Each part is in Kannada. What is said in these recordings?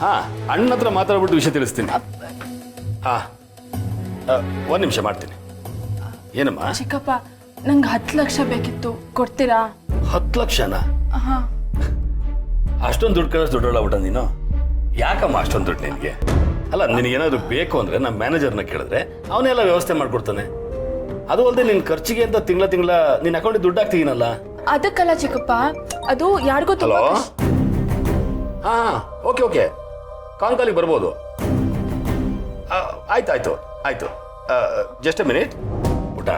ಹಾಂ, ಅಣ್ಣ ಹತ್ರ ಮಾತಾಡ್ಬಿಟ್ಟು ವಿಷಯ ತಿಳಿಸ್ತೀನಿ. ಹಾಂ, ಒಂದು ನಿಮಿಷ ಮಾಡ್ತೀನಿ. ಏನಮ್ಮ? ಚಿಕ್ಕಪ್ಪ, ನಂಗೆ 10 ಲಕ್ಷ ಬೇಕಿತ್ತು, ಕೊಡ್ತೀರಾ? 10 ಲಕ್ಷನಾ? ಹಾಂ. ಅಷ್ಟೊಂದು ದುಡ್ಡು ಕಳಿಸ್ ದೊಡ್ಡೋಗ್ಬಿಟ್ಟ ನೀನು. ಯಾಕಮ್ಮ ಅಷ್ಟೊಂದು ದುಡ್ಡು ನಿನಗೆ? ಅಲ್ಲ, ನಿನಗೇನಾದ್ರು ಬೇಕು ಅಂದರೆ ನಮ್ಮ ಮ್ಯಾನೇಜರ್ನ ಕೇಳಿದ್ರೆ ಅವನ್ನೆಲ್ಲ ವ್ಯವಸ್ಥೆ ಮಾಡ್ಕೊಡ್ತಾನೆ. ಅದು ಅಲ್ಲದೆ ನಿನ್ನ ಖರ್ಚಿಗೆ ಅಂತ ತಿಂಗಳ ನಿನ್ನ ಅಕೌಂಟಿಗೆ ದುಡ್ಡು ಹಾಕ್ತೀನಲ್ಲ. ಅದಕ್ಕಲ್ಲ ಚಿಕ್ಕಪ್ಪ, ಅದು ಯಾರಿಗೂ ಹಲೋ. ಹಾಂ, ಓಕೆ, ಕಾನ್ಕಾಲಿಗೆ ಬರ್ಬೋದು. ಆಯ್ತು. Just A minute. ಊಟ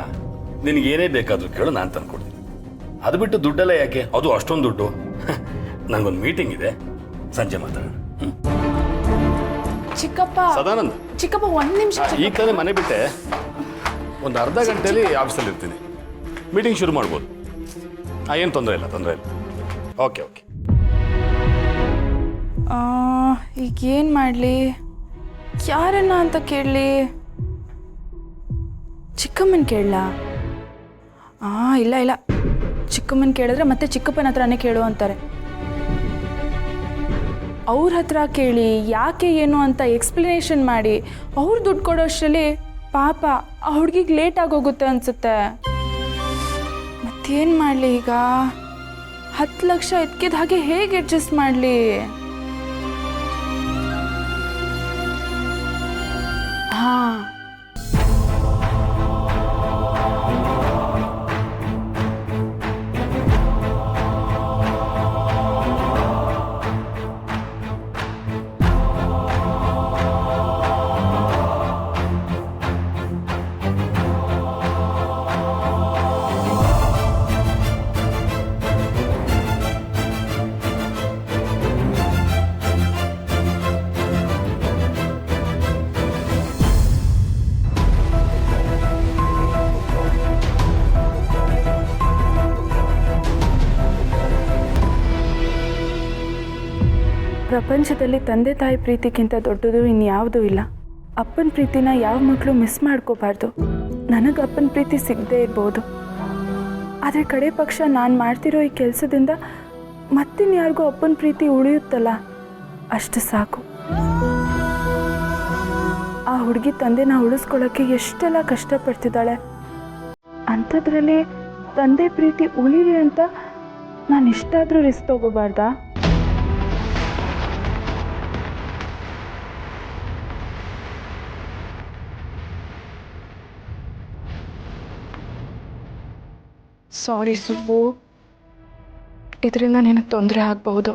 ನಿನಗೆ ಏನೇ ಬೇಕಾದರೂ ಕೇಳು, ನಾನು ತಂದ್ಕೊಡ್ತೀನಿ. ಅದು ಬಿಟ್ಟು ದುಡ್ಡೆಲ್ಲ ಯಾಕೆ? ಅದು ಅಷ್ಟೊಂದು ದುಡ್ಡು. ನಂಗೊಂದು ಮೀಟಿಂಗ್ ಇದೆ, ಸಂಜೆ ಮಾತಾಡೋಣ. ಚಿಕ್ಕಪ್ಪ. ಸದಾನಂದ್. ಚಿಕ್ಕಪ್ಪ, 1 ನಿಮಿಷ. ಈಗ ತಾನೇ ಮನೆ ಬಿಟ್ಟೆ, ಒಂದು ಅರ್ಧ ಗಂಟೆಯಲ್ಲಿ ಆಫೀಸಲ್ಲಿ ಇರ್ತೀನಿ. ಮೀಟಿಂಗ್ ಶುರು ಮಾಡ್ಬೋದು. ಏನು ತೊಂದರೆ ಇಲ್ಲ. ಓಕೆ. ಈಗ ಏನು ಮಾಡಲಿ? ಯಾರನ್ನ ಅಂತ ಕೇಳಲಿ? ಚಿಕ್ಕಮ್ಮನ ಕೇಳಲಾ? ಇಲ್ಲ, ಚಿಕ್ಕಮ್ಮನ ಕೇಳಿದ್ರೆ ಮತ್ತೆ ಚಿಕ್ಕಪ್ಪನ ಹತ್ರನೇ ಕೇಳು ಅಂತಾರೆ. ಅವ್ರ ಹತ್ರ ಕೇಳಿ ಯಾಕೆ ಏನು ಅಂತ ಎಕ್ಸ್ಪ್ಲನೇಷನ್ ಮಾಡಿ ಅವ್ರು ದುಡ್ಡು ಕೊಡೋಷ್ಟರಲ್ಲಿ ಪಾಪ ಆ ಹುಡುಗಿಗೆ ಲೇಟ್ ಆಗೋಗುತ್ತೆ ಅನಿಸುತ್ತೆ. ಮತ್ತೇನು ಮಾಡಲಿ ಈಗ? 10 ಲಕ್ಷ ಎತ್ಕಿದ ಹಾಗೆ ಹೇಗೆ ಅಡ್ಜಸ್ಟ್ ಮಾಡಲಿ? ಹಾಂ, ಪ್ರಪಂಚದಲ್ಲಿ ತಂದೆ ತಾಯಿ ಪ್ರೀತಿಗಿಂತ ದೊಡ್ಡದು ಇನ್ಯಾವುದೂ ಇಲ್ಲ. ಅಪ್ಪನ ಪ್ರೀತಿನ ಯಾವ ಮಕ್ಕಳು ಮಿಸ್ ಮಾಡ್ಕೋಬಾರ್ದು. ನನಗೆ ಅಪ್ಪನ ಪ್ರೀತಿ ಸಿಗದೇ ಇರ್ಬೋದು, ಆದರೆ ಕಡೆ ಪಕ್ಷ ನಾನು ಮಾಡ್ತಿರೋ ಈ ಕೆಲಸದಿಂದ ಮತ್ತಿನ್ಯಾರಿಗೂ ಅಪ್ಪನ ಪ್ರೀತಿ ಉಳಿಯುತ್ತಲ್ಲ, ಅಷ್ಟು ಸಾಕು. ಆ ಹುಡುಗಿ ತಂದೆನ ಉಳಿಸ್ಕೊಳ್ಳೋಕ್ಕೆ ಎಷ್ಟೆಲ್ಲ ಕಷ್ಟಪಡ್ತಿದ್ದಾಳೆ. ಅಂಥದ್ರಲ್ಲಿ ತಂದೆ ಪ್ರೀತಿ ಉಳಿಲಿ ಅಂತ ನಾನು ಇಷ್ಟಾದರೂ ರಿಸ್ಕ್ ತಗೋಬಾರ್ದಾ? ಸಾರಿ ಸುಬ್ಬು, ಇದರಿಂದ ನಿನಗೆ ತೊಂದರೆ ಆಗಬಹುದು,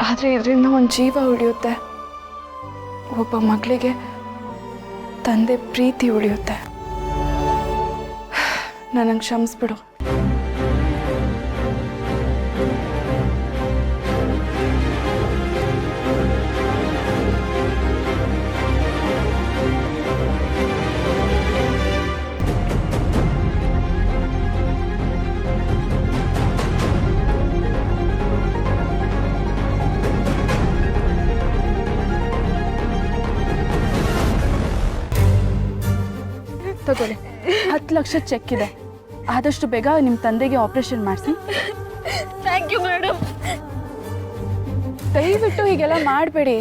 ಆದರೆ ಇದರಿಂದ ಒಂದು ಜೀವ ಉಳಿಯುತ್ತೆ. ಒಬ್ಬ ಮಗಳಿಗೆ ತಂದೆ ಪ್ರೀತಿ ಉಳಿಯುತ್ತೆ. ನನಗೆ ಕ್ಷಮಿಸ್ಬಿಡು. ತಗೊಳ್ಳಿ, 10 ಲಕ್ಷ ಚೆಕ್ ಇದೆ. ಆದಷ್ಟು ಬೇಗ ನಿಮ್ಮ ತಂದೆಗೆ ಆಪರೇಷನ್ ಮಾಡಿಸಿ. Thank you madam. ದಯವಿಟ್ಟು ಹೀಗೆಲ್ಲ ಮಾಡಬೇಡಿ.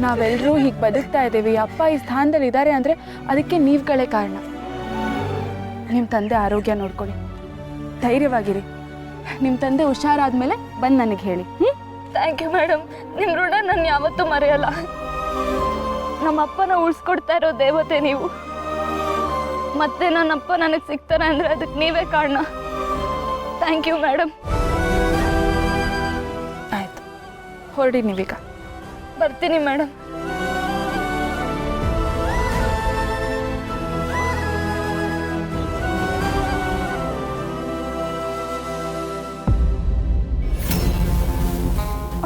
ನಾವೆಲ್ಲರೂ ಹೀಗೆ ಬದುಕ್ತಾ ಇದ್ದೀವಿ, ಅಪ್ಪ ಈ ಸ್ಥಾನದಲ್ಲಿ ಇದ್ದಾರೆ ಅಂದರೆ ಅದಕ್ಕೆ ನೀವುಗಳೇ ಕಾರಣ. ನಿಮ್ಮ ತಂದೆ ಆರೋಗ್ಯ ನೋಡ್ಕೊಳ್ಳಿ, ಧೈರ್ಯವಾಗಿರಿ. ನಿಮ್ಮ ತಂದೆ ಹುಷಾರಾದ್ಮೇಲೆ ಬಂದು ನನಗೆ ಹೇಳಿ. Thank you madam. ನಿಮ್ಮ ಋಣ ನಾನು ಯಾವತ್ತೂ ಮರೆಯಲ್ಲ. ನಮ್ಮ ಅಪ್ಪನ ಉಳಿಸ್ಕೊಡ್ತಾ ಇರೋ ದೇವತೆ ನೀವು. ಮತ್ತೆ ನನ್ನಪ್ಪ ನನಗೆ ಸಿಗ್ತಾರೆ ಅಂದರೆ ಅದಕ್ಕೆ ನೀವೇ ಕಾರಣ. Thank you madam. ಆಯಿತು, ಹೊರಡಿ ನೀವೀಗ. ಬರ್ತೀನಿ ಮೇಡಮ್.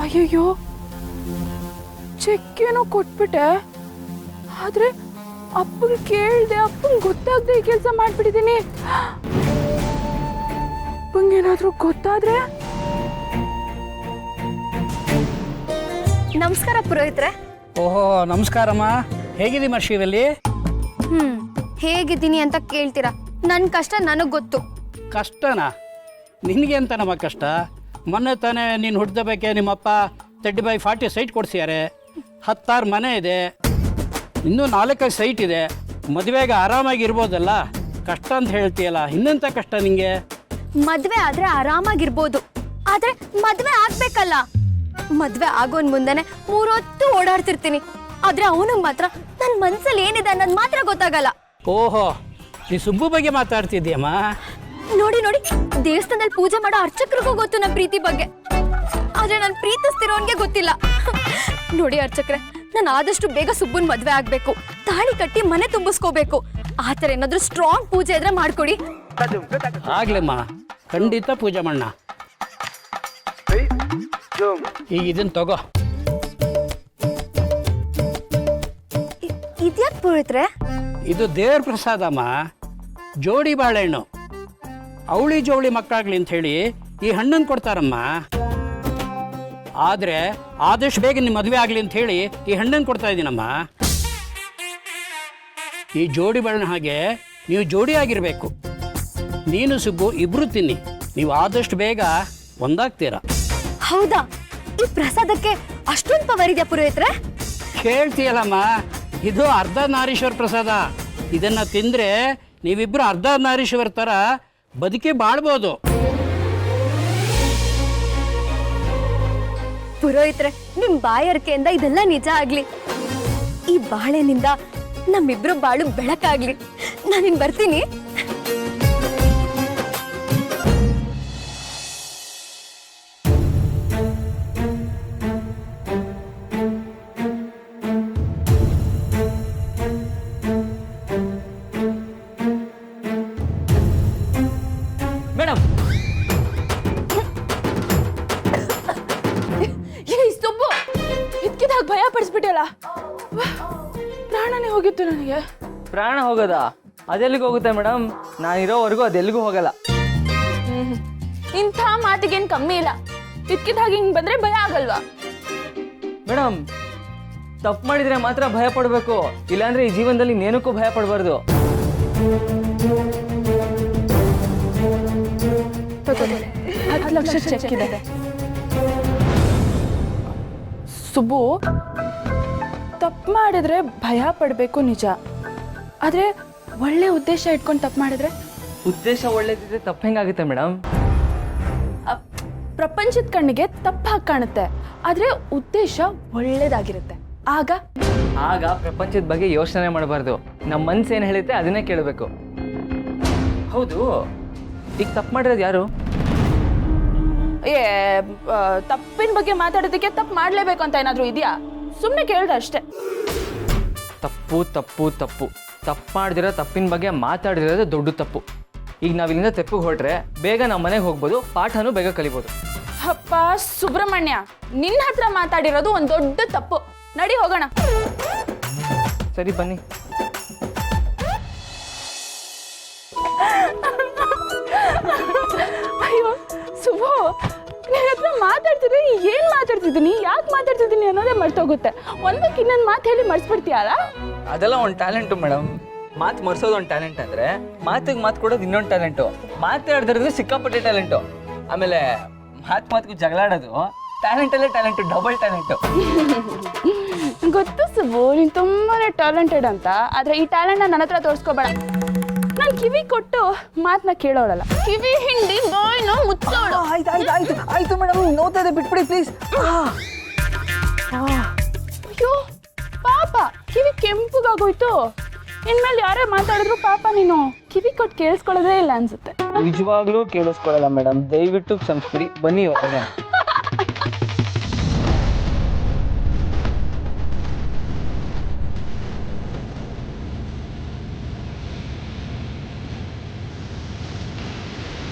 ಅಯ್ಯಯ್ಯೋ, ಚೆಕ್ ಏನೋ ಕೊಟ್ಬಿಟ್ಟೆ, ಆದ್ರೆ ಅಪ್ಪಗೆ ಕೇಳ್ದೆ, ಅಪ್ಪಂಗೆ ಗೊತ್ತಾಗದೆ ಈ ಕೆಲಸ ಮಾಡ್ಬಿಟ್ಟಿದ್ದೀನಿ. ಅಪ್ಪಂಗೇನಾದ್ರೂ ಗೊತ್ತಾದ್ರೆ? ನಮಸ್ಕಾರ ಪುರೋಹಿತ್ರೆ. ಓಹೋ, ನಮಸ್ಕಾರಮ್ಮ. ಹೇಗಿದ್ದೀಮ್ಮ ಶ್ರೀವಲ್ಲಿ? ಹೇಗಿದ್ದೀನಿ ಅಂತ ಕೇಳ್ತೀರಾ? ನನ್ನ ಕಷ್ಟ ನನಗೆ ಗೊತ್ತು. ಕಷ್ಟನಾ? ನಿನಗೆ ಅಂತ ನಮ್ಮ ಕಷ್ಟ? ಮೊನ್ನೆ ತಾನೇ ನೀನು ಹುಟ್ಟಿದಬೇಕೆ ನಿಮ್ಮಪ್ಪ 30x40 ಸೈಟ್ ಕೊಡ್ಸಿದ್ದಾರೆ, 10 ಮನೆ ಇದೆ, ಇನ್ನೂ 4 ಸೈಟ್ ಇದೆ. ಮದುವೆಗೆ ಆರಾಮಾಗಿ ಇರ್ಬೋದಲ್ಲ, ಕಷ್ಟ ಅಂತ ಹೇಳ್ತೀಯಲ್ಲ, ಇನ್ನೆಂಥ ಕಷ್ಟ ನಿಂಗೆ? ಮದ್ವೆ ಆದ್ರೆ ಆರಾಮಾಗಿರ್ಬೋದು, ಆದ್ರೆ ಮದ್ವೆ ಆಗ್ಬೇಕಲ್ಲ. ಮದ್ವೆ ಆಗೋನ್ ಮುಂದೆನೆ 3 ಹೊತ್ತು ಓಡಾಡ್ತಿರ್ತೀನಿ, ಆದ್ರೆ ಅವನಿಗೆ ಮಾತ್ರ ನನ್ನ ಮನ್ಸಲ್ಲಿ ಏನಿದೆ ಅನ್ನೋದು ಮಾತ್ರ ಗೊತ್ತಾಗಲ್ಲ. ಓಹೋ, ನೀ ಸುಬ್ಬು ಬಗ್ಗೆ ಮಾತಾಡ್ತಿದ್ದೀಯಮ್ಮ. ನೋಡಿ ನೋಡಿ, ದೇವಸ್ಥಾನದಲ್ಲಿ ಪೂಜೆ ಮಾಡೋ ಅರ್ಚಕರಿಗೂ ಗೊತ್ತು ನನ್ನ ಪ್ರೀತಿ ಬಗ್ಗೆ, ಆದ್ರೆ ನಾನು ಪ್ರೀತಿಸ್ತಿರೋನ್ಗೆ ಗೊತ್ತಿಲ್ಲ. ನೋಡಿ ಅರ್ಚಕ್ರೆ, ನಾನು ಆದಷ್ಟು ಬೇಗ ಸುಬ್ಬನ್ ಮದ್ವೆ ಆಗ್ಬೇಕು, ತಾಳಿ ಕಟ್ಟಿ ಮನೆ ತುಂಬಿಸ್ಕೋಬೇಕು. ಆ ಥರ ಏನಾದ್ರೂ ಸ್ಟ್ರಾಂಗ್ ಪೂಜೆ ಇದ್ರೆ ಮಾಡ್ಕೊಡಿ. ಆಗ್ಲಮ್ಮ, ಖಂಡಿತ ಪೂಜೆ ಮಾಡೋಣ. ಈಗ ಇದನ್ನ ತಗೋ. ಇದ್ಯಾಕ್ ಪುರೋಹಿತ್ರೆ? ಇದು ದೇವ್ರ ಪ್ರಸಾದಮ್ಮ, ಜೋಡಿ ಬಾಳೆಹಣ್ಣು. ಅವಳಿ ಜೋಳಿ ಮಕ್ಕಳಾಗ್ಲಿ ಅಂತ ಹೇಳಿ ಈ ಹಣ್ಣನ್ನು ಕೊಡ್ತಾರಮ್ಮ. ಆದ್ರೆ ಆದಷ್ಟು ಬೇಗ ನಿಮ್ಮ ಮದುವೆ ಆಗ್ಲಿ ಅಂತ ಹೇಳಿ ಈ ಹಣ್ಣನ್ನು ಕೊಡ್ತಾ ಇದ್ದೀನಮ್ಮ. ಈ ಜೋಡಿ ಬಾಳೆಹಣ್ಣು ಹಾಗೆ ನೀವು ಜೋಡಿ ಆಗಿರ್ಬೇಕು. ನೀನು ಸುಬ್ಬು ಇಬ್ರು ತಿನ್ನಿ, ನೀವು ಆದಷ್ಟು ಬೇಗ ಒಂದಾಗ್ತೀರಾ. ಹೌದಾ? ಈ ಪ್ರಸಾದಕ್ಕೆ ಅಷ್ಟೊಂದು ಪವರ್ ಇದೆಯಾ ಪುರೋಹಿತ್ರೆ? ಕೇಳ್ತೀಯಲ್ಲಮ್ಮ, ಇದು ಅರ್ಧ ನಾರೀಶ್ವರ ಪ್ರಸಾದ. ಇದನ್ನ ತಿಂದ್ರೆ ನೀವಿಬ್ರು ಅರ್ಧ ನಾರೀಶ್ವರ ತರ ಬದುಕಿ ಬಾಳ್ಬೋದು. ಪುರೋಹಿತ್ರೆ, ನಿಮ್ ಬಾಯರ್ಕೆಯಿಂದ ಇದೆಲ್ಲ ನಿಜ ಆಗ್ಲಿ. ಈ ಬಾಳೆನಿಂದ ನಮ್ಮಿಬ್ರು ಬಾಳು ಬೆಳಕಾಗ್ಲಿ. ನಾನಿನ್ ಬರ್ತೀನಿ. ಮೇಡಮ್, ಸುಬ್ಬು, ಇದ್ಕಿದಾಗ ಭಯ ಪಡಿಸ್ಬಿಟ್ಟಲ್ಲ, ಪ್ರಾಣನೇ ಹೋಗಿತ್ತು ನನಗೆ. ಪ್ರಾಣ ಹೋಗೋದಾ? ಅದೆಲ್ಲಿಗೆ ಹೋಗುತ್ತೆ ಮೇಡಮ್? ನಾನಿರೋವರೆಗೂ ಅದೆಲ್ಲಿಗೂ ಹೋಗಲ್ಲ. ಇಂಥ ಮಾತಿಗೇನು ಕಮ್ಮಿ ಇಲ್ಲ. ಇದ್ಕಿದಾಗ ಹಿಂಗ್ ಬಂದ್ರೆ ಭಯ ಆಗಲ್ವಾ? ಮೇಡಮ್, ತಪ್ಪು ಮಾಡಿದ್ರೆ ಮಾತ್ರ ಭಯ ಪಡಬೇಕು, ಇಲ್ಲಾಂದ್ರೆ ಈ ಜೀವನದಲ್ಲಿ ಇನ್ನೇನಕ್ಕೂ ಭಯ ಪಡಬಾರ್ದು. ಚೆಕ್ ಇದೆ. ಸುಬ್ಬು, ತಪ್ಪು ಮಾಡಿದ್ರೆ ಭಯ ಪಡಬೇಕು ನಿಜ, ಆದ್ರೆ ಒಳ್ಳೆ ಉದ್ದೇಶ ಇಟ್ಕೊಂಡು ತಪ್ಪು ಮಾಡಿದ್ರೆ? ಉದ್ದೇಶ ಒಳ್ಳೇದಿದ್ರೆ ತಪ್ಪು ಹೆಂಗಾಗುತ್ತೆ ಮೇಡಮ್? ಪ್ರಪಂಚದ ಕಣ್ಣಿಗೆ ತಪ್ಪಾಗಿ ಕಾಣುತ್ತೆ, ಆದ್ರೆ ಉದ್ದೇಶ ಒಳ್ಳೇದಾಗಿರುತ್ತೆ. ಆಗ ಪ್ರಪಂಚದ ಬಗ್ಗೆ ಯೋಚನೆ ಮಾಡಬಾರ್ದು, ನಮ್ಮ ಮನ್ಸು ಏನು ಹೇಳುತ್ತೆ ಅದನ್ನೇ ಕೇಳಬೇಕು. ಹೌದು, ಈಗ ತಪ್ಪು ಮಾಡಿರೋದು ಯಾರು? ತಪ್ಪಿನ ಬಗ್ಗೆ ಮಾತಾಡೋದಕ್ಕೆ ತಪ್ಪು ಮಾಡ್ಲೇಬೇಕು ಅಂತ ಏನಾದ್ರೂ ಇದೆಯಾ? ಸುಮ್ಮನೆ ಕೇಳ್ದೆ ಅಷ್ಟೇ. ತಪ್ಪು ತಪ್ಪು ತಪ್ಪು ತಪ್ಪು ಮಾಡಿದಿರೋ ತಪ್ಪಿನ ಬಗ್ಗೆ ಮಾತಾಡಿರೋದು ದೊಡ್ಡ ತಪ್ಪು. ಈಗ ನಾವು ಇಲ್ಲಿಂದ ತೆಪ್ಪಿಗೆ ಹೊರಟ್ರೆ ಬೇಗ ನಮ್ಮ ಮನೆಗೆ ಹೋಗ್ಬೋದು, ಪಾಠನೂ ಬೇಗ ಕಲಿಬೋದು. ಅಪ್ಪ ಸುಬ್ರಹ್ಮಣ್ಯ, ನಿನ್ನ ಹತ್ರ ಮಾತಾಡಿರೋದು ಒಂದು ದೊಡ್ಡ ತಪ್ಪು. ನಡಿ ಹೋಗೋಣ. ಸರಿ ಬನ್ನಿ. ಅಯ್ಯೋ ಸುಬ್ಬು, ನಿನ್ನ ಹತ್ರ ಮಾತಾಡ್ತಿದ್ರೆ ಏನ್ ಮಾತಾಡ್ತಿದ್ದೀನಿ, ಯಾಕೆ ಮಾತಾಡ್ತಿದ್ದೀನಿ ಅನ್ನೋದೇ ಮರ್ತೋಗುತ್ತೆ. ಒಂದಕ್ಕೆ ಇನ್ನೊಂದು ಮಾತು ಹೇಳಿ ಮರ್ಸ್ಬಿಡ್ತೀಯಲ್ಲ? ಅದೆಲ್ಲ ಒಂದು ಟ್ಯಾಲೆಂಟು ಮೇಡಮ್. ಮಾತು ಮರ್ಸೋದು ಒಂದು ಟ್ಯಾಲೆಂಟ್ ಅಂದರೆ ಮಾತಿಗೆ ಮಾತು ಕೊಡೋದು ಇನ್ನೊಂದು ಟ್ಯಾಲೆಂಟು. ಮಾತಾಡ್ದಿರೋದು ಸಿಕ್ಕಾಪಟ್ಟೆ ಟ್ಯಾಲೆಂಟು. ಆಮೇಲೆ ಮಾತಿಗೂ ಜಗಳಾಡೋದು ಟ್ಯಾಲೆಂಟಲ್ಲೇ ಟ್ಯಾಲೆಂಟು, ಡಬಲ್ ಟ್ಯಾಲೆಂಟು. ಗೊತ್ತು ಸುಬ್ಬು, ನೀನು ತುಂಬಾನೇ ಟ್ಯಾಲೆಂಟೆಡ್ ಅಂತ. ಆದ್ರೆ ಈ ಟ್ಯಾಲೆಂಟ್ನ ನನ್ನ ಹತ್ರ ತೋರಿಸ್ಕೋಬೇಡ. ನಾನು ಕಿವಿ ಕೊಟ್ಟು ಮಾತನ್ನ ಕೇಳೋಳಲ್ಲ, ಕಿವಿ ಹಿಂಡಿ ಬಾಯ್ನ ಮುಚ್ಚೋಳು. ಆಯ್ತು ಮೇಡಮ್, ನೋಡ್ತಾ ಇದೆ, ಬಿಟ್ಬಿಡಿ ಪ್ಲೀಸ್. ಅಯ್ಯೋ ಪಾಪ, ಕಿವಿ ಕೆಂಪುಗಾಗೋಯ್ತು. ಇನ್ಮೇಲೆ ಯಾರೇ ಮಾತಾಡಿದ್ರು ಪಾಪ ನೀನು ಕಿವಿ ಕೊಟ್ಟು ಕೇಳಿಸ್ಕೊಳ್ಳೋದೇ ಇಲ್ಲ ಅನ್ಸುತ್ತೆ. ನಿಜವಾಗ್ಲೂ ಕೇಳಿಸ್ಕೊಳ್ಳಲ್ಲ ಮೇಡಮ್, ದಯವಿಟ್ಟು ಕ್ಷಮಿಸ್ಬಿಡಿ. ಬನ್ನಿ ಹೋಗೋಣ.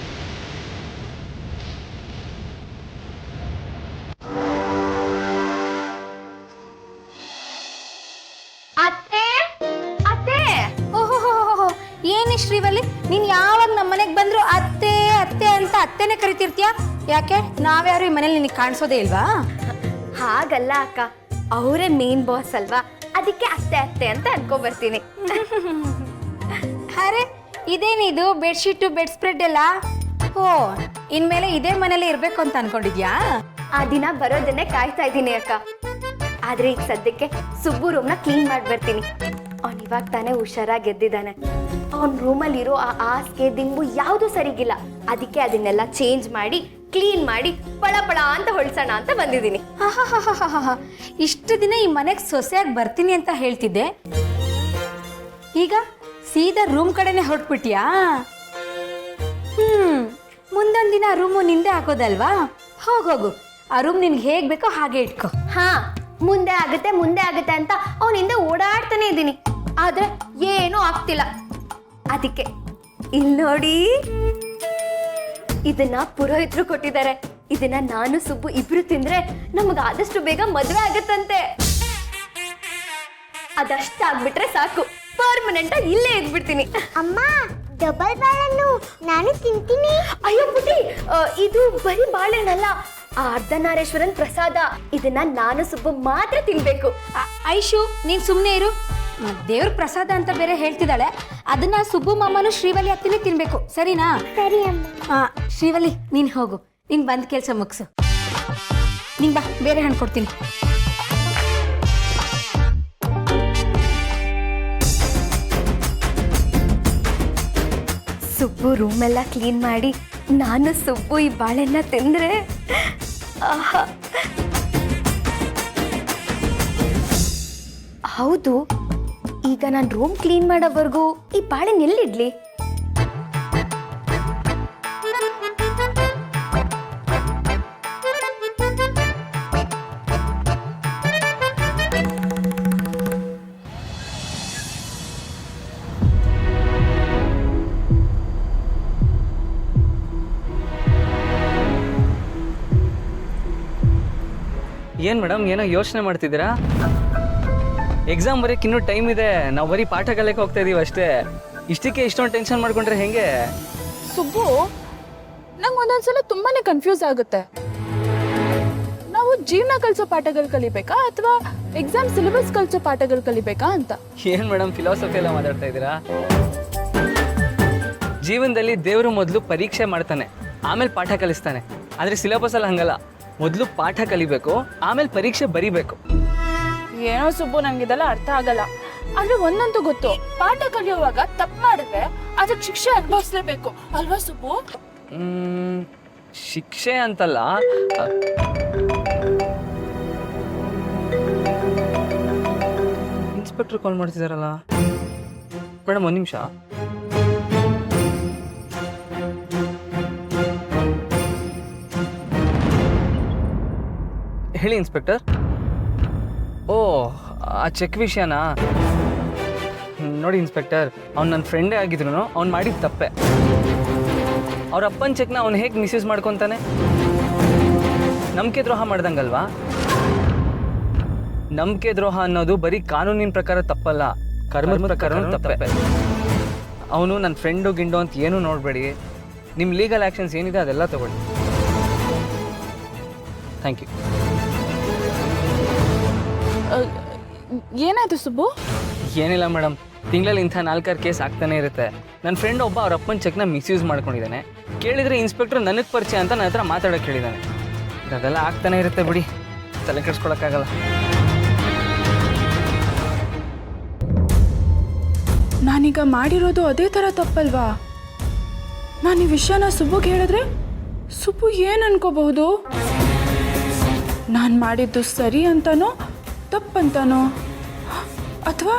ಏನೇ ಶ್ರೀವಲ್ಲಿ, ನೀನ್ ಯಾವಾಗ ನಮ್ಮ ಮನೆಗೆ ಬಂದ್ರು ಅತ್ತೆ ಅತ್ತೆ ಅಂತ ಅತ್ತೆನೆ ಕರಿತಿರ್ತೀಯ? ಯಾಕೆ, ನಾವ್ಯಾರು ಈ ಮನೇಲಿ ನಿನಗೆ ಕಾಣಿಸೋದೇ ಇಲ್ವಾ? ಹಾಗಲ್ಲ ಅಕ್ಕ, ಅವರೇ ಮೇನ್ ಬಾಸ್ ಅಲ್ವಾ, ಅದಕ್ಕೆ ಅತ್ತೆ ಅತ್ತೆ ಅಂತ ಅನ್ಕೊ ಬರ್ತೀನಿ. ಅರೆ ಇದೇನಿದು ಬೆಡ್ಶೀಟು ಬೆಡ್ ಸ್ಪ್ರೆಡ್ ಎಲ್ಲ? ಓ, ಇನ್ಮೇಲೆ ಇದೇ ಮನೇಲಿ ಇರ್ಬೇಕು ಅಂತ ಅನ್ಕೊಂಡಿದ್ಯಾ? ಆ ದಿನ ಬರೋದನ್ನೇ ಕಾಯ್ತಾ ಇದ್ದೀನಿ ಅಕ್ಕ. ಆದ್ರೆ ಈಗ ಸದ್ಯಕ್ಕೆ ಸುಬ್ಬು ರೂಮ್ನ ಕ್ಲೀನ್ ಮಾಡಿ ಬರ್ತೀನಿ. ಅವ್ನು ಇವಾಗ ತಾನೇ ಹುಷಾರಾಗಿ ಎದ್ದಿದ್ದಾನೆ. ಅವ್ನ ರೂಮಲ್ಲಿರೋ ಆ ಹಾಸಿಗೆ ದಿಂಬು ಯಾವುದು ಸರಿಗಿಲ್ಲ. ಅದಕ್ಕೆ ಅದನ್ನೆಲ್ಲ ಚೇಂಜ್ ಮಾಡಿ ಕ್ಲೀನ್ ಮಾಡಿ ಪಳ ಪಳ ಅಂತ ಹೊಳ್ಸೋಣ ಅಂತ ಬಂದಿದ್ದೀನಿ. ಇಷ್ಟು ದಿನ ಈ ಮನೆಗೆ ಸೊಸೆಯಾಗಿ ಬರ್ತೀನಿ ಅಂತ ಹೇಳ್ತಿದ್ದೆ, ಈಗ ಸೀದಾ ರೂಮ್ ಕಡೆನೆ ಹೊರಟ್ಬಿಟ್ಯಾ? ಮುಂದೊಂದು ದಿನ ರೂಮು ನಿಂದೆ ಹಾಕೋದಲ್ವಾ? ಹೋಗೋಗು, ಆ ರೂಮ್ ನಿನ್ಗೆ ಹೇಗೆ ಬೇಕೋ ಹಾಗೆ ಇಟ್ಕೋ. ಹಾ, ಮುಂದೆ ಆಗುತ್ತೆ ಅಂತ ಅವನಿಂದ ಓಡಾಡ್ತಾನೆ ಇದ್ದೀನಿ. ಆದ್ರೆ ಏನೂ ಆಗ್ತಿಲ್ಲ. ಅದಕ್ಕೆ ಇಲ್ಲಿ ನೋಡಿ, ಇದನ್ನ ಪುರೋಹಿತರು ಕೊಟ್ಟಿದ್ದಾರೆ. ಇದನ್ನ ನಾನು ಸುಬ್ಬು ಇಬ್ರು ತಿಂದ್ರೆ ನಮ್ಗೆ ಆದಷ್ಟು ಬೇಗ ಮದುವೆ ಆಗತ್ತಂತೆ. ಅದಷ್ಟಾಗ್ಬಿಟ್ರೆ ಸಾಕು, ಪರ್ಮನೆಂಟ್ ಇಲ್ಲೇ ಇದ್ಬಿಡ್ತೀನಿ. ಅಮ್ಮ, ಡಬಲ್ ಬಾಳೆಹಣ್ಣು ನಾನು ತಿಂತೀನಿ. ಅಯ್ಯೋ ಪುಟಿ, ಇದು ಬರೀ ಬಾಳೆಹಣ್ಣಲ್ಲ, ಆ ಅರ್ಧನಾರೇಶ್ವರನ್ ಪ್ರಸಾದ. ಇದನ್ನ ನಾನು ಸುಬ್ಬು ಮಾತ್ರ ತಿನ್ಬೇಕು. ಐಶು, ನೀನ್ ಸುಮ್ಮನೆ ಇರು. ದೇವ್ರ ಪ್ರಸಾದ ಅಂತ ಬೇರೆ ಹೇಳ್ತಿದ್ದಾಳೆ. ಅದನ್ನ ಸುಬ್ಬು ಮಾಮನು ಶ್ರೀವಲಿ ಹತ್ತಿನೇ ತಿನ್ಬೇಕು, ಸರಿನಾ? ಸರಿ ಅಮ್ಮ. ಶ್ರೀವಲಿ, ನೀನ್ ಹೋಗು, ನೀನ್ ಬಂದ್ ಕೆಲ್ಸ ಮುಗಿಸು. ನಿಂಗ್ ಬಾ, ಬೇರೆ ಹಣ್ಣು ಕೊಡ್ತೀನಿ. ಸುಬ್ಬು ರೂಮ್ ಎಲ್ಲ ಕ್ಲೀನ್ ಮಾಡಿ ನಾನು ಸುಬ್ಬು ಈ ಬಾಳೆಹಣ್ಣ ತಿಂದ್ರೆ ಆಹಾ. ಹೌದು, ಈಗ ನಾನು ರೂಮ್ ಕ್ಲೀನ್ ಮಾಡೋವರೆಗೂ ಈ ಬಾಳೆಹಣ್ಣು ಎಲ್ಲಿಡ್ಲಿ? ಏನು ಮೇಡಮ್, ಏನೋ ಯೋಚನೆ ಮಾಡ್ತಿದ್ದೀರಾ? ಎಕ್ಸಾಮ್ ಬರೋಕ್ಕೆ ಇನ್ನೂ ಟೈಮ್ ಇದೆ. ನಾವು ಬರೀ ಪಾಠ ಕಲಿಯಕ್ಕೆ ಹೋಗ್ತಾ ಇದೀವಿ ಅಷ್ಟೇ. ಇಷ್ಟಕ್ಕೆ ಇಷ್ಟೊಂದು ಟೆನ್ಷನ್ ಮಾಡ್ಕೊಂಡ್ರೆ ಹೆಂಗೆ? ಸುಬ್ಬು, ನಂಗೆ ಒಂದೊಂದ್ಸಲ ತುಂಬಾನೇ ಕನ್ಫ್ಯೂಸ್ ಆಗುತ್ತೆ. ನಾವು ಜೀವನ ಕಲಿಸೋ ಪಾಠಗಳು ಕಲಿಬೇಕಾ ಅಥವಾ ಎಕ್ಸಾಮ್ ಸಿಲೆಬಸ್ ಕಲಿಸೋ ಪಾಠಗಳು ಕಲಿಬೇಕಾ ಅಂತ. ಏನು ಮೇಡಮ್, ಫಿಲಾಸಫಿ ಎಲ್ಲ ಮಾತಾಡ್ತಾ ಇದ್ದೀರಾ? ಜೀವನದಲ್ಲಿ ದೇವರು ಮೊದಲು ಪರೀಕ್ಷೆ ಮಾಡ್ತಾನೆ, ಆಮೇಲೆ ಪಾಠ ಕಲಿಸ್ತಾನೆ. ಆದರೆ ಸಿಲೆಬಸ್ ಅಲ್ಲಿ ಹಂಗಲ್ಲ, ಮೊದಲು ಪಾಠ ಕಲಿಬೇಕು, ಆಮೇಲೆ ಪರೀಕ್ಷೆ ಬರಿಬೇಕು. ಏನೋ ಸುಬ್ಬು, ನಂಗಿದೆಲ್ಲ ಅರ್ಥ ಆಗಲ್ಲ. ಆದ್ರೆ ಒಂದಂತೂ ಗೊತ್ತು, ಪಾಠ ಕಲಿಯುವಾಗ ತಪ್ಪು ಮಾಡಿದ್ರೆ ಅದಕ್ಕೆ ಶಿಕ್ಷೆ ಅನುಭವಿಸ್ಲೇಬೇಕು ಅಲ್ವಾ ಸುಬ್ಬು? ಶಿಕ್ಷೆ ಅಂತಲ್ಲ, ಇನ್ಸ್ಪೆಕ್ಟರ್ ಕಾಲ್ ಮಾಡ್ತಿದಾರಲ್ಲ. ಮೇಡಮ್, ಒಂದು ನಿಮಿಷ. ಹೇಳಿ ಇನ್ಸ್ಪೆಕ್ಟರ್. ಓ, ಆ ಚೆಕ್ ವಿಷಯನಾ? ನೋಡಿ ಇನ್ಸ್ಪೆಕ್ಟರ್, ಅವ್ನು ನನ್ನ ಫ್ರೆಂಡೇ ಆಗಿದ್ರು ಅವ್ನು ಮಾಡಿದ ತಪ್ಪೆ. ಅವ್ರ ಅಪ್ಪನ ಚೆಕ್ನ ಅವ್ನು ಹೇಗೆ ಮಿಸ್ಯೂಸ್ ಮಾಡ್ಕೊತಾನೆ? ನಂಬಿಕೆ ದ್ರೋಹ ಮಾಡ್ದಂಗಲ್ವಾ? ನಂಬಿಕೆ ದ್ರೋಹ ಅನ್ನೋದು ಬರೀ ಕಾನೂನಿನ ಪ್ರಕಾರ ತಪ್ಪಲ್ಲ, ಕರ್ಮದ ಪ್ರಕಾರ ತಪ್ಪೆ. ಅವನು ನನ್ನ ಫ್ರೆಂಡು ಗಿಂಡು ಅಂತ ಏನೂ ನೋಡಬೇಡಿ. ನಿಮ್ಮ ಲೀಗಲ್ ಆ್ಯಕ್ಷನ್ಸ್ ಏನಿದೆ ಅದೆಲ್ಲ ತಗೊಳ್ಳಿ. Thank you. ಏನಾಯ್ತು ಸುಬ್ಬು? ಏನಿಲ್ಲ ಮೇಡಮ್, ತಿಂಗಳಲ್ಲಿ ಇಂಥ 4-6 ಕೇಸ್ ಆಗ್ತಾನೆ ಇರುತ್ತೆ. ನನ್ನ ಫ್ರೆಂಡ್ ಒಬ್ಬ ಅವ್ರ ಅಪ್ಪನ ಚೆಕ್ನ ಮಿಸ್ಯೂಸ್ ಮಾಡ್ಕೊಂಡಿದ್ದಾನೆ. ಕೇಳಿದರೆ ಇನ್ಸ್ಪೆಕ್ಟರ್ ನನಗೆ ಪರಿಚಯ ಅಂತ ನನ್ನ ಹತ್ರ ಮಾತಾಡೋಕೆ ಹೇಳಿದ್ದಾನೆ. ಅದೆಲ್ಲ ಆಗ್ತಾನೆ ಇರುತ್ತೆ ಬಿಡಿ, ತಲೆ ಕೆಡಿಸ್ಕೊಳಕ್ಕಾಗಲ್ಲ. ನಾನೀಗ ಮಾಡಿರೋದು ಅದೇ ಥರ ತಪ್ಪಲ್ವಾ? ನಾನು ಈ ವಿಷಯನ ಸುಬ್ಬುಗೆ ಹೇಳಿದ್ರೆ ಸುಬ್ಬು ಏನು ಅನ್ಕೋಬಹುದು? ನಾನು ಮಾಡಿದ್ದು ಸರಿ ಅಂತನೋ ತಪ್ಪಂತಾನೋ, ಅಥವಾ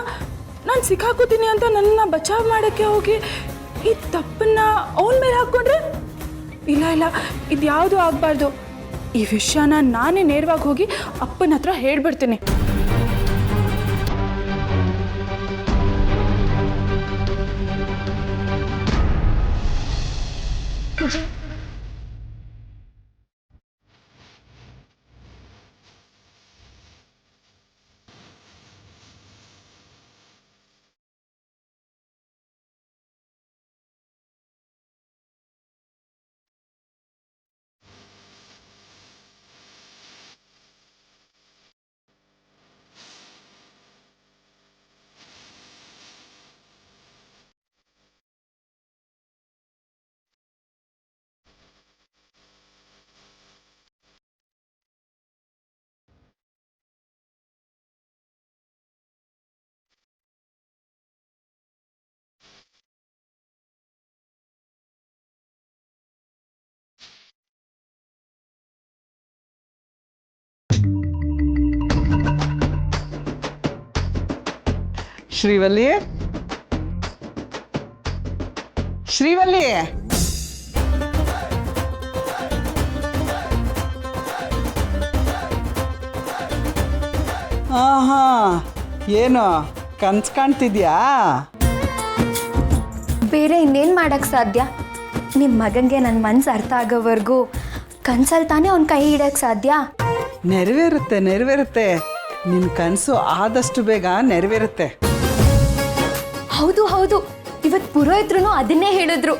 ನಾನು ಸಿಕ್ಕಾಕೋತೀನಿ ಅಂತ ನನ್ನ ಬಚಾವ್ ಮಾಡೋಕ್ಕೆ ಹೋಗಿ ಈ ತಪ್ಪನ್ನ ಅವನ ಮೇಲೆ ಹಾಕ್ಕೊಂಡ್ರೆ? ಇಲ್ಲ, ಇದು ಯಾವುದೂ ಆಗಬಾರ್ದು. ಈ ವಿಷಯನ ನಾನೇ ನೇರವಾಗಿ ಹೋಗಿ ಅಪ್ಪನ ಹತ್ರ ಹೇಳ್ಬಿಡ್ತೀನಿ. ಶ್ರೀವಲ್ಲಿ ಶ್ರೀವಲ್ಲಿ ಹಾ ಏನು ಕನ್ಸ್ ಕಾಣ್ತಿದ್ಯಾ? ಬೇರೆ ಇನ್ನೇನು ಮಾಡೋಕ್ಕೆ ಸಾಧ್ಯ? ನಿಮ್ಮ ಮಗನಿಗೆ ನನ್ನ ಮನಸ್ಸು ಅರ್ಥ ಆಗೋವರೆಗೂ ಕನ್ಸಲ್ಲಿ ತಾನೇ ಅವ್ನ ಕೈ ಹಿಡಿಯೋಕ್ಕೆ ಸಾಧ್ಯ. ನೆರವೇರುತ್ತೆ ನಿನ್ನ ಕನಸು ಆದಷ್ಟು ಬೇಗ ನೆರವೇರುತ್ತೆ. ಹೌದು ಹೌದು, ಇವತ್ತು ಪುರೋಹಿತರು ಅದನ್ನೇ ಹೇಳಿದ್ರು,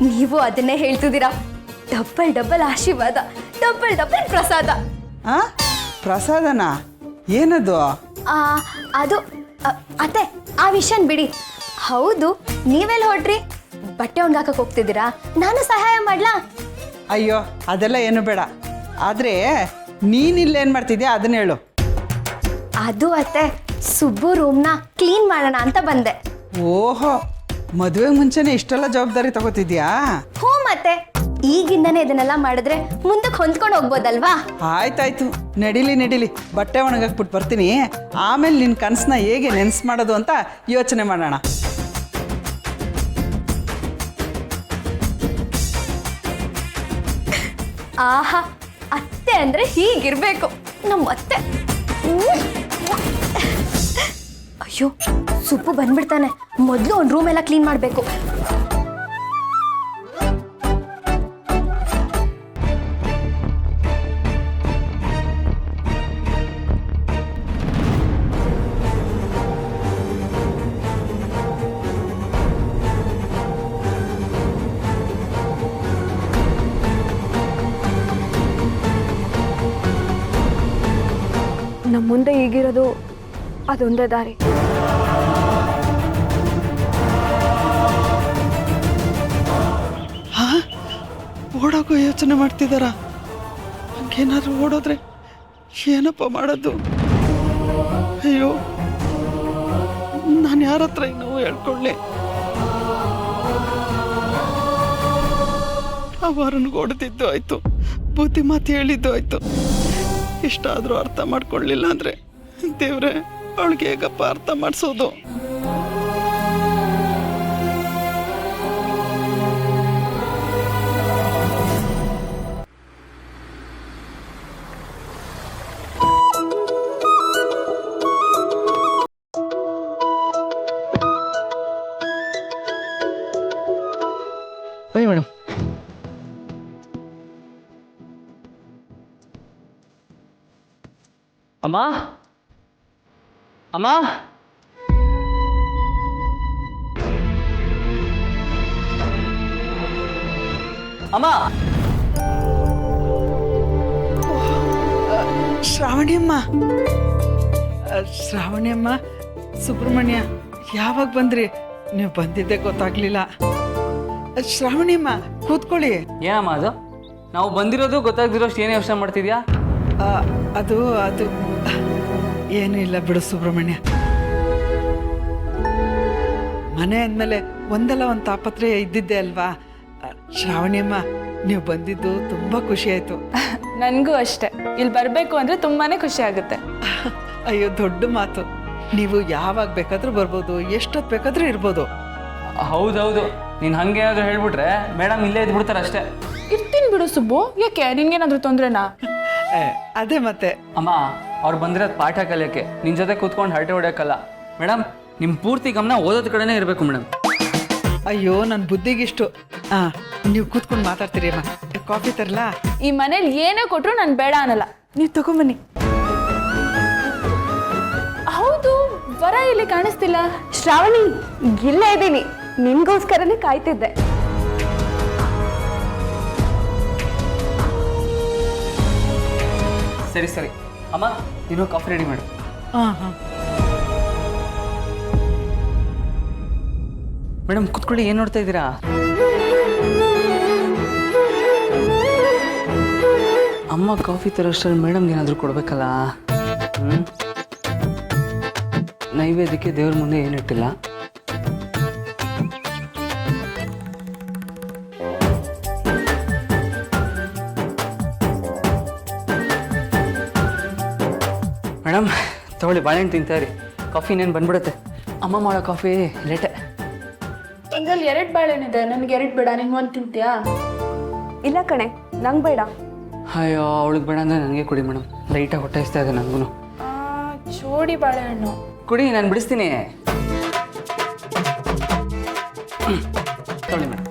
ನೀವು ಅದನ್ನೇ ಹೇಳ್ತಿದ್ದೀರಾ. ಡಬ್ಬಲ್ ಡಬ್ಬಲ್ ಆಶೀರ್ವಾದ, ಡಬ್ಬಲ್ ಡಬ್ಬಲ್ ಪ್ರಸಾದ. ಆ ಪ್ರಸಾದನಾ? ಏನದು? ಅದು ಅತ್ತೆ, ಆ ವಿಷಯನ ಬಿಡಿ. ಹೌದು, ನೀವೆಲ್ಲ ಹೊರಟ್ರಿ? ಬಟ್ಟೆ ಒಣಗಾಕಕ್ಕೆ ಹೋಗ್ತಿದ್ದೀರಾ? ನಾನು ಸಹಾಯ ಮಾಡ್ಲಾ? ಅಯ್ಯೋ ಅದೆಲ್ಲ ಏನು ಬೇಡ. ಆದರೆ ನೀನಿಲ್ಲೇನು ಮಾಡ್ತಿದ್ಯಾ ಅದನ್ನ ಹೇಳು. ಅದು ಅತ್ತೆ, ಸುಬ್ಬು ರೂಮ್ನ ಕ್ಲೀನ್ ಮಾಡೋಣ ಅಂತ ಬಂದೆ. ಓಹೋ, ಮದುವೆಗೆ ಮುಂಚೆನೇ ಇಷ್ಟೆಲ್ಲ ಜವಾಬ್ದಾರಿ ತಗೋತಿದ್ಯಾ? ಹ್ಞೂ ಮತ್ತೆ ಈಗಿಂದನೇ ಇದನ್ನೆಲ್ಲ ಮಾಡಿದ್ರೆ ಮುಂದಕ್ಕೆ ಹೊಂದ್ಕೊಂಡು ಹೋಗ್ಬೋದಲ್ವಾ? ಆಯ್ತಾಯ್ತು, ನಡೀಲಿ ಬಟ್ಟೆ ಒಣಗಾಕ್ಬಿಟ್ಟು ಬರ್ತೀನಿ. ಆಮೇಲೆ ನಿನ್ನ ಕನಸನ್ನ ಹೇಗೆ ನೆನ್ಸು ಮಾಡೋದು ಅಂತ ಯೋಚನೆ ಮಾಡೋಣ. ಆಹಾ, ಅತ್ತೆ ಅಂದ್ರೆ ಹೀಗಿರ್ಬೇಕು ನಮ್ಮ ಅತ್ತೆ. ಅಯ್ಯೋ, ಸುಬ್ಬು ಬಂದ್ಬಿಡ್ತಾನೆ. ಮೊದಲು ಒಂದು ರೂಮ್ ಎಲ್ಲ ಕ್ಲೀನ್ ಮಾಡಬೇಕು. ನಮ್ಮ ಮುಂದೆ ಈಗಿರೋದು ಅದೊಂದೇ ದಾರಿ. ಓಡೋಕೋ ಯೋಚನೆ ಮಾಡ್ತಿದ್ದಾರ? ಹಂಗೇನಾದ್ರು ಓಡೋದ್ರೆ ಏನಪ್ಪ ಮಾಡೋದು? ಅಯ್ಯೋ, ನಾನು ಯಾರ ಹತ್ರ ಇನ್ನೂ ಹೇಳ್ಕೊಳ್ಳಿ? ಅವರನ್ಗೆ ಹೊಡೆದಿದ್ದು ಆಯ್ತು, ಬುದ್ಧಿ ಮಾತು ಹೇಳಿದ್ದು ಆಯ್ತು. ಇಷ್ಟಾದರೂ ಅರ್ಥ ಮಾಡ್ಕೊಳ್ಳಿಲ್ಲ ಅಂದರೆ ದೇವ್ರೆ, ಅವಳಿಗೆ ಹೇಗಪ್ಪ ಅರ್ಥ ಮಾಡಿಸೋದು? ಬನ್ನಿ ಮೇಡಮ್. ಅಮ್ಮ ಅಮ್ಮ ಅಮ್ಮ ಶ್ರಾವಣಿಯಮ್ಮ, ಸುಬ್ರಹ್ಮಣ್ಯ, ಯಾವಾಗ ಬಂದ್ರಿ? ನೀವು ಬಂದಿದ್ದೆ ಗೊತ್ತಾಗ್ಲಿಲ್ಲ. ಶ್ರಾವಣಿಯಮ್ಮ, ಕೂತ್ಕೊಳ್ಳಿ. ಏನಮ್ಮ ಅದು? ನಾವು ಬಂದಿರೋದು ಗೊತ್ತಾಗ್ದಿರೋಷ್ಟು ಏನೇ ಯೋಚನೆ ಮಾಡ್ತಿದ್ಯಾ? ಅದು ಏನೂ ಇಲ್ಲ ಬಿಡು ಸುಬ್ರಹ್ಮಣ್ಯ. ಮನೆ ಅಂದಮೇಲೆ ಒಂದಲ್ಲ ಒಂದು ತಾಪತ್ರಯ ಇದ್ದಿದ್ದೆ ಅಲ್ವಾ? ಶ್ರಾವಣಿಯಮ್ಮ, ನೀವು ಬಂದಿದ್ದು ತುಂಬ ಖುಷಿ ಆಯಿತು. ನನಗೂ ಅಷ್ಟೇ. ಇಲ್ಲಿ ಬರಬೇಕು ಅಂದರೆ ತುಂಬಾ ಖುಷಿ ಆಗುತ್ತೆ. ಅಯ್ಯೋ, ದೊಡ್ಡ ಮಾತು. ನೀವು ಯಾವಾಗ ಬೇಕಾದ್ರೂ ಬರ್ಬೋದು, ಎಷ್ಟೊತ್ತು ಬೇಕಾದ್ರೂ ಇರ್ಬೋದು. ಹೌದೌದು, ನೀನು ಹಂಗೆ ಏನಾದರೂ ಹೇಳ್ಬಿಟ್ರೆ ಮೇಡಮ್ ಇಲ್ಲೇ ಇದ್ಬಿಡ್ತಾರೆ ಅಷ್ಟೇ. ಇರ್ತೀನಿ ಬಿಡು ಸುಬ್ಬು. ಯಾಕೆ, ನಿನ್ಗೇನಾದ್ರೂ ತೊಂದ್ರೆನಾ? ಅದೇ ಮತ್ತೆ. ಅಮ್ಮ, ಅವ್ರು ಬಂದಿರೋದು ಪಾಠ ಕಲಿಯೋಕ್ಕೆ, ನಿನ್ನ ಜೊತೆ ಕೂತ್ಕೊಂಡು ಹರಟೆ ಹೊಡೆಯೋಕ್ಕಲ್ಲ. ಮೇಡಮ್, ನಿಮ್ಮ ಪೂರ್ತಿ ಗಮನ ಓದೋದ ಕಡೆನೇ ಇರಬೇಕು ಮೇಡಮ್. ಅಯ್ಯೋ, ನನ್ನ ಬುದ್ಧಿಗಿಷ್ಟು. ನೀವು ಕೂತ್ಕೊಂಡು ಮಾತಾಡ್ತೀರಿ ಅಮ್ಮ. ಕಾಫಿ ತರಲಾ? ಈ ಮನೇಲಿ ಏನೇ ಕೊಟ್ಟರು ನಾನು ಬೇಡ ಅನ್ನಲ್ಲ. ನೀವು ತಗೊಂಬನ್ನಿ. ಹೌದು, ವರ ಇಲ್ಲಿ ಕಾಣಿಸ್ತಿಲ್ಲ. ಶ್ರಾವಣಿ, ಇಲ್ಲೇ ಇದ್ದೀನಿ, ನಿನ್ಗೋಸ್ಕರನೇ ಕಾಯ್ತಿದ್ದೆ. ಸರಿ ಸರಿ ಅಮ್ಮ, ನೀನು ಕಾಫಿ ರೆಡಿ ಮಾಡು. ಹಾಂ. ಮೇಡಮ್ ಕುತ್ಕೊಳ್ಳಿ, ಏನು ನೋಡ್ತಾ ಇದ್ದೀರಾ? ಅಮ್ಮ ಕಾಫಿ ತರೋಷ್ಟರಲ್ಲಿ ಮೇಡಮ್ಗೆ ಏನಾದರೂ ಕೊಡಬೇಕಲ್ಲ. ನೈವೇದ್ಯಕ್ಕೆ ದೇವ್ರ ಮುಂದೆ ಏನಿಟ್ಟಿಲ್ಲ. ಮೇಡಮ್ ತಗೊಳ್ಳಿ, ಬಾಳೆಹಣ್ಣು ತಿಂತಾರಿ, ಕಾಫಿ ಇನ್ನೇನು ಬಂದ್ಬಿಡುತ್ತೆ. ಅಮ್ಮ ಮಾಡೋ ಕಾಫಿ ಲೇಟೆ. ಒಂದ್ರಲ್ಲಿ 2 ಬಾಳೆಹಣ್ಣಿದೆ, ನನಗೆ 2 ಬೇಡ, ನಿಂಗೆ 1 ತಿಂತೀಯಾ? ಇಲ್ಲ ಕಣೆ, ನಂಗೆ ಬೇಡ. ಅಯ್ಯೋ ಅವಳಿಗೆ ಬೇಡ ಅಂದರೆ ನನಗೆ ಕುಡಿ ಮೇಡಮ್, ಲೈಟಾಗಿ ಹೊಟ್ಟೆ ಇಸ್ತಾ ಇದೆ ನನಗೂ. ಜೋಡಿ ಬಾಳೆಹಣ್ಣು ಕುಡಿ, ನಾನು ಬಿಡಿಸ್ತೀನಿ. ತೊಳಿ ಮೇಡಮ್.